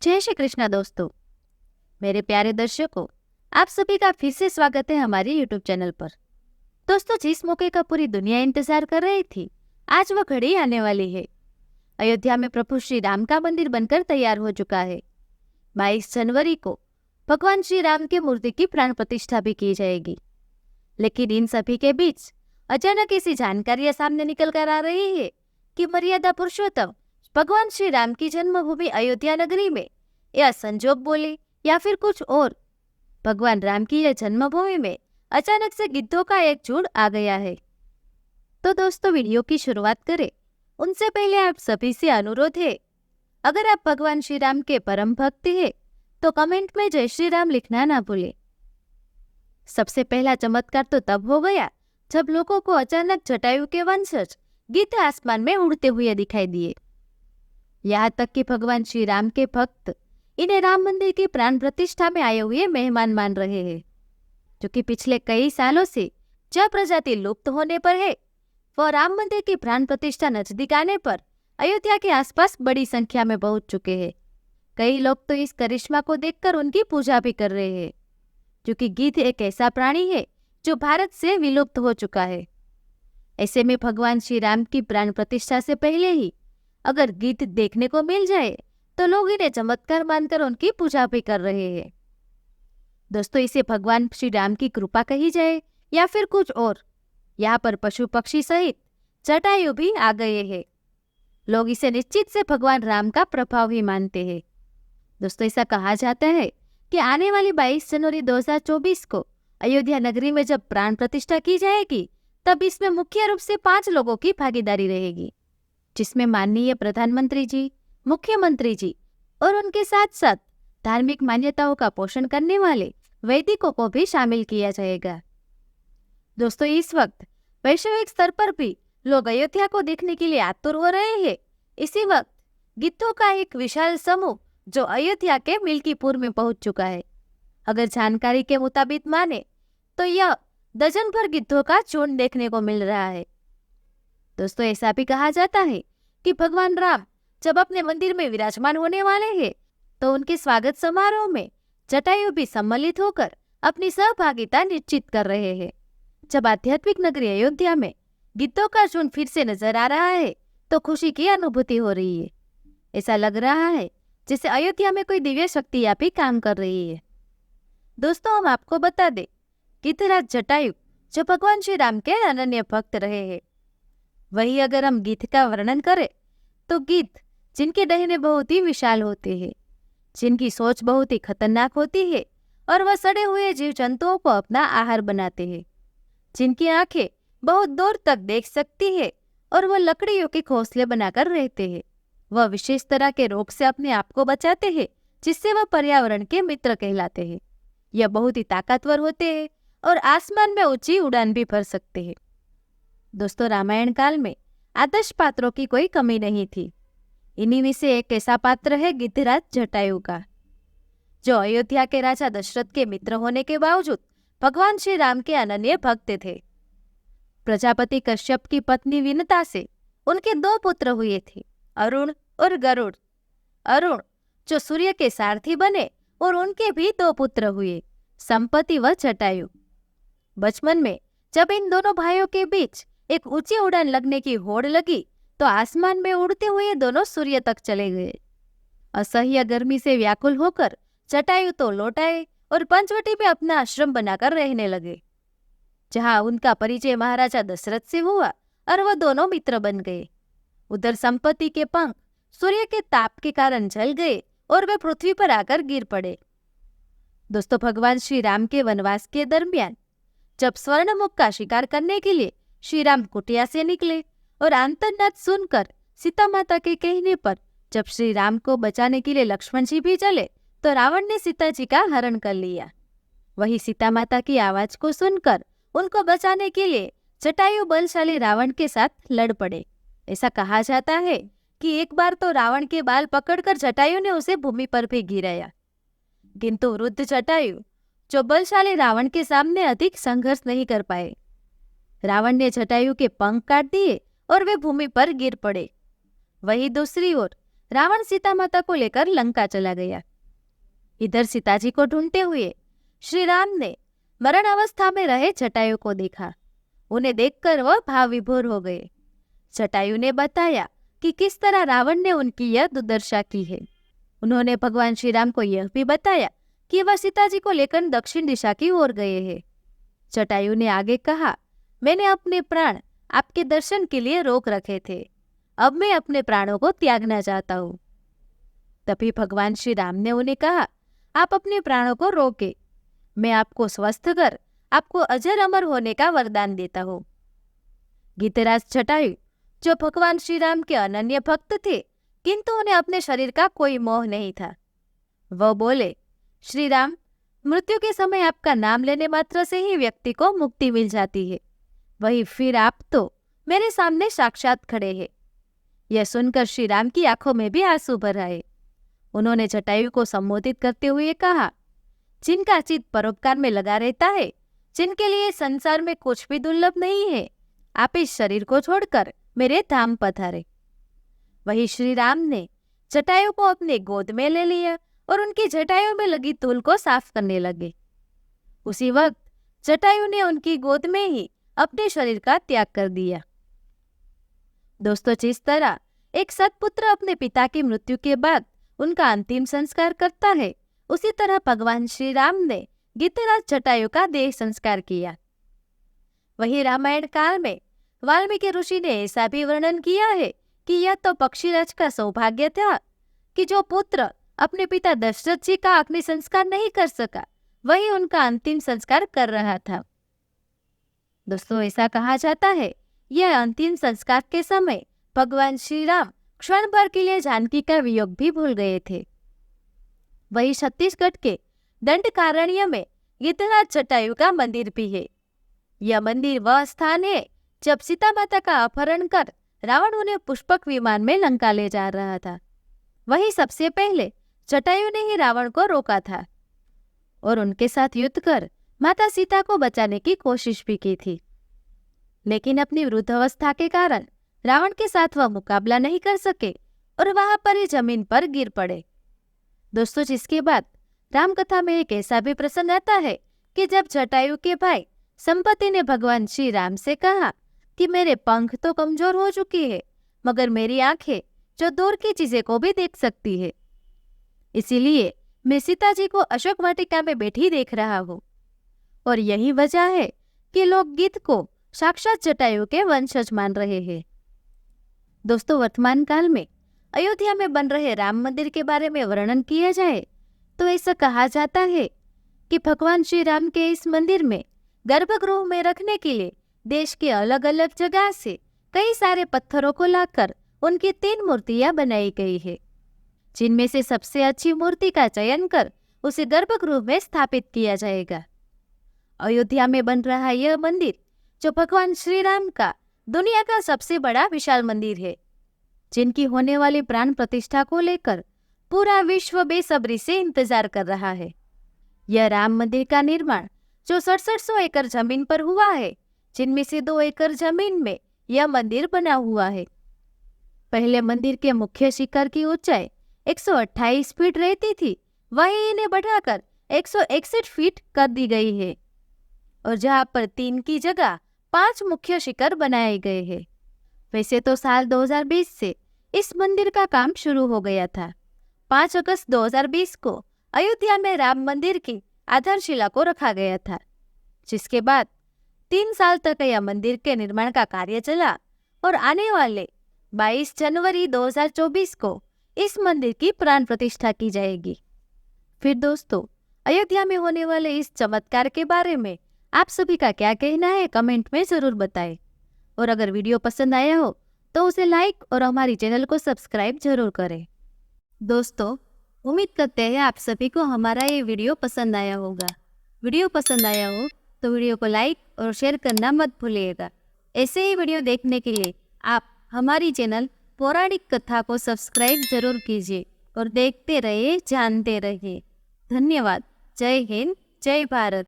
जय श्री कृष्णा दोस्तों, मेरे प्यारे दर्शकों, आप सभी का फिर से स्वागत है हमारे YouTube चैनल पर। दोस्तों, जिस मौके का पूरी दुनिया इंतजार कर रही थी, आज वह घड़ी आने वाली है। अयोध्या में प्रभु श्री राम का मंदिर बनकर तैयार हो चुका है। 22 जनवरी को भगवान श्री राम की मूर्ति की प्राण प्रतिष्ठा भी की जाएगी। लेकिन इन सभी के बीच अचानक ऐसी जानकारियां सामने निकल कर आ रही है कि मर्यादा पुरुषोत्तम भगवान श्री राम की जन्मभूमि अयोध्या नगरी में, या संजोग बोले या फिर कुछ और, भगवान राम की यह जन्मभूमि में अचानक से गिद्धों का एक झुंड आ गया है। तो दोस्तों, वीडियो की शुरुआत करें उनसे पहले आप सभी से अनुरोध है, अगर आप भगवान श्री राम के परम भक्त हैं तो कमेंट में जय श्री राम लिखना ना भूलें। सबसे पहला चमत्कार तो तब हो गया जब लोगों को अचानक जटायु के वंशज गिद्ध आसमान में उड़ते हुए दिखाई दिए। यहाँ तक कि भगवान श्री राम के भक्त इन्हें राम मंदिर की प्राण प्रतिष्ठा में आए हुए मेहमान मान रहे हैं, जो कि पिछले कई सालों से जो प्रजाति लुप्त होने पर है, वह राम मंदिर की प्राण प्रतिष्ठा नजदीक आने पर अयोध्या के आसपास बड़ी संख्या में पहुंच चुके हैं। कई लोग तो इस करिश्मा को देखकर उनकी पूजा भी कर रहे हैं, क्योंकि गिद्ध एक ऐसा प्राणी है जो भारत से विलुप्त हो चुका है। ऐसे में भगवान श्री राम की प्राण प्रतिष्ठा से पहले ही अगर गिद्ध देखने को मिल जाए तो लोग इन्हें चमत्कार मानकर उनकी पूजा भी कर रहे हैं। दोस्तों, इसे भगवान श्री राम की कृपा कही जाए या फिर कुछ और, यहाँ पर पशु पक्षी सहित जटायु भी आ गए हैं। लोग इसे निश्चित से भगवान राम का प्रभाव ही मानते हैं। दोस्तों, ऐसा कहा जाता है कि आने वाली 22 जनवरी 2024 को अयोध्या नगरी में जब प्राण प्रतिष्ठा की जाएगी, तब इसमें मुख्य रूप से 5 लोगों की भागीदारी रहेगी, जिसमें माननीय प्रधानमंत्री जी, मुख्यमंत्री जी और उनके साथ साथ धार्मिक मान्यताओं का पोषण करने वाले वैदिकों को भी शामिल किया जाएगा। दोस्तों, इस वक्त वैश्विक स्तर पर भी लोग अयोध्या को देखने के लिए आतुर हो रहे हैं। इसी वक्त गिद्धों का एक विशाल समूह जो अयोध्या के मिल्कीपुर में पहुंच चुका है। अगर जानकारी के मुताबिक माने तो यह दर्जन भर गिद्धों का झुंड देखने को मिल रहा है। दोस्तों, ऐसा भी कहा जाता है कि भगवान राम जब अपने मंदिर में विराजमान होने वाले हैं, तो उनके स्वागत समारोह में जटायु भी सम्मिलित होकर अपनी सहभागिता निश्चित कर रहे हैं। जब आध्यात्मिक नगरी अयोध्या में गिद्धों का झुंड फिर से नजर आ रहा है, तो खुशी की अनुभूति हो रही है। ऐसा लग रहा है जैसे अयोध्या में कोई दिव्य शक्तियां भी काम कर रही है। दोस्तों, हम आपको बता दें, गिद्धराज जटायु जो भगवान श्री राम के अनन्य भक्त रहे हैं। वही अगर हम गिद्ध का वर्णन करें तो गिद्ध जिनके डहने बहुत ही विशाल होते हैं, जिनकी सोच बहुत ही खतरनाक होती है और वह सड़े हुए जीव जंतुओं को अपना आहार बनाते हैं, जिनकी आंखें बहुत दूर तक देख सकती है और वह लकड़ियों के घोंसले बनाकर रहते हैं। वह विशेष तरह के रोग से अपने आप को बचाते हैं, जिससे वह पर्यावरण के मित्र कहलाते हैं। यह बहुत ही ताकतवर होते हैं और आसमान में ऊंची उड़ान भी भर सकते हैं। दोस्तों, रामायण काल में आदर्श पात्रों की कोई कमी नहीं थी। इन्हीं में से एक ऐसा पात्र है गिद्धराज जटायु का, जो अयोध्या के राजा दशरथ के मित्र होने के बावजूद भगवान श्री राम के अनन्य भक्त थे। प्रजापति कश्यप की पत्नी विनता से उनके 2 पुत्र हुए थे, अरुण और गरुड़। अरुण जो सूर्य के सारथी बने और उनके भी 2 पुत्र हुए, संपत्ति व जटायु। बचपन में जब इन दोनों भाइयों के बीच एक ऊंची उड़ान लगने की होड़ लगी, तो आसमान में उड़ते हुए दोनों सूर्य तक चले गए। असह्य गर्मी से व्याकुल होकर जटायु तो लौट आए और पंचवटी में अपना आश्रम बनाकर रहने लगे, जहां उनका परिचय महाराजा दशरथ से हुआ और वह दोनों मित्र बन गए। उधर संपत्ति के पंख सूर्य के ताप के कारण जल गए और वे पृथ्वी पर आकर गिर पड़े। दोस्तों, भगवान श्री राम के वनवास के दरमियान जब स्वर्णमुख का शिकार करने के लिए श्री राम कुटिया से निकले और आंतरनाद सुनकर सीता माता के कहने पर जब श्री राम को बचाने के लिए लक्ष्मण जी भी चले, तो रावण ने सीता जी का हरण कर लिया। वही सीता माता की आवाज को सुनकर उनको बचाने के लिए जटायु बलशाली रावण के साथ लड़ पड़े। ऐसा कहा जाता है कि एक बार तो रावण के बाल पकड़कर जटायु ने उसे भूमि पर भी गिराया, किंतु वृद्ध जटायु जो बलशाली रावण के सामने अधिक संघर्ष नहीं कर पाए। रावण ने जटायु के पंख काट दिए और वे भूमि पर गिर पड़े। वहीं दूसरी ओर रावण सीता माता को लेकर लंका चला गया। इधर सीता जी को ढूंढते हुए श्री राम ने मरण अवस्था में रहे जटायु को देखा। उन्हें देखकर वह भाव विभोर हो गए। जटायु ने बताया कि किस तरह रावण ने उनकी यह दुर्दशा की है। उन्होंने भगवान श्री राम को यह भी बताया कि वह सीता जी को लेकर दक्षिण दिशा की ओर गए हैं। जटायु ने आगे कहा, मैंने अपने प्राण आपके दर्शन के लिए रोक रखे थे, अब मैं अपने प्राणों को त्यागना चाहता हूँ। तभी भगवान श्री राम ने उन्हें कहा, आप अपने प्राणों को रोके, मैं आपको स्वस्थ कर आपको अजर अमर होने का वरदान देता हूँ। गीतराज जटायु जो भगवान श्री राम के अनन्य भक्त थे, किंतु उन्हें अपने शरीर का कोई मोह नहीं था। वह बोले, श्री राम, मृत्यु के समय आपका नाम लेने मात्र से ही व्यक्ति को मुक्ति मिल जाती है, वही फिर आप तो मेरे सामने साक्षात खड़े हैं। यह सुनकर श्री राम की आंखों में भी आंसू भर आए। उन्होंने जटायु को संबोधित करते हुए कहा, जिनका चित्त परोपकार में लगा रहता है, जिनके लिए संसार में कुछ भी दुर्लभ नहीं है, आप इस शरीर को छोड़कर मेरे धाम पधारे। वही श्री राम ने जटायु को अपने गोद में ले लिया और उनकी जटायु में लगी धूल को साफ करने लगे। उसी वक्त जटायु ने उनकी गोद में ही अपने शरीर का त्याग कर दिया। दोस्तों, जिस तरह एक सत्पुत्र अपने पिता की मृत्यु के बाद उनका अंतिम संस्कार करता है, उसी तरह भगवान श्री राम ने गीतराज जटायु का देह संस्कार किया। वही रामायण काल में वाल्मीकि ऋषि ने ऐसा भी वर्णन किया है कि यह तो पक्षीराज का सौभाग्य था कि जो पुत्र अपने पिता दशरथ जी का अग्नि संस्कार नहीं कर सका, वही उनका अंतिम संस्कार कर रहा था। दोस्तों, ऐसा कहा जाता है, यह अंतिम संस्कार के समय भगवान श्री राम क्षण भर के लिए जानकी का वियोग भी भूल गए थे। वही छत्तीसगढ़ के दंडकारण्य में गीतराज जटायु का मंदिर भी है। यह मंदिर वह स्थान है जब सीता माता का अपहरण कर रावण उन्हें पुष्पक विमान में लंका ले जा रहा था। वही सबसे पहले जटायु ने ही रावण को रोका था और उनके साथ युद्ध कर माता सीता को बचाने की कोशिश भी की थी, लेकिन अपनी वृद्धावस्था के कारण रावण के साथ वह मुकाबला नहीं कर सके और वहां पर ही जमीन पर गिर पड़े। दोस्तों, जिसके बाद रामकथा में एक ऐसा भी प्रसंग आता है कि जब जटायु के भाई संपत्ति ने भगवान श्री राम से कहा कि मेरे पंख तो कमजोर हो चुकी है, मगर मेरी आंखें जो दूर की चीजें को भी देख सकती है, इसीलिए मैं सीता जी को अशोक वाटिका में बैठी देख रहा हूँ। और यही वजह है कि लोग गीत को साक्षात जटायु के वंशज मान रहे हैं। दोस्तों, वर्तमान काल में अयोध्या में बन रहे राम मंदिर के बारे में वर्णन किया जाए तो ऐसा कहा जाता है कि भगवान श्री राम के इस मंदिर में गर्भगृह में रखने के लिए देश के अलग अलग जगह से कई सारे पत्थरों को लाकर उनकी 3 मूर्तियां बनाई गई है, जिनमें से सबसे अच्छी मूर्ति का चयन कर उसे गर्भगृह में स्थापित किया जाएगा। अयोध्या में बन रहा यह मंदिर जो भगवान श्री राम का दुनिया का सबसे बड़ा विशाल मंदिर है, जिनकी होने वाली प्राण प्रतिष्ठा को लेकर पूरा विश्व बेसब्री से इंतजार कर रहा है। यह राम मंदिर का निर्माण जो 6700 एकड़ जमीन पर हुआ है, जिनमें से 2 एकड़ जमीन में यह मंदिर बना हुआ है। पहले मंदिर के मुख्य शिखर की ऊंचाई 128 फीट रहती थी, वहीं इन्हें बढ़ाकर 161 फीट कर दी गई है और जहां पर 3 की जगह 5 मुख्य शिखर बनाए गए हैं। वैसे तो साल 2020 से इस मंदिर का काम शुरू हो गया था। 5 अगस्त 2020 को अयोध्या में राम मंदिर की आधारशिला को रखा गया था, जिसके बाद 3 साल तक यह मंदिर के निर्माण का कार्य चला और आने वाले 22 जनवरी 2024 को इस मंदिर की प्राण प्रतिष्ठा की जाएगी। फिर दोस्तों, अयोध्या में होने वाले इस चमत्कार के बारे में आप सभी का क्या कहना है, कमेंट में जरूर बताएं। और अगर वीडियो पसंद आया हो तो उसे लाइक और हमारी चैनल को सब्सक्राइब जरूर करें। दोस्तों, उम्मीद करते हैं आप सभी को हमारा ये वीडियो पसंद आया होगा। वीडियो पसंद आया हो तो वीडियो को लाइक और शेयर करना मत भूलिएगा। ऐसे ही वीडियो देखने के लिए आप हमारी चैनल पौराणिक कथा को सब्सक्राइब जरूर कीजिए और देखते रहिए, जानते रहिए। धन्यवाद। जय हिंद, जय भारत।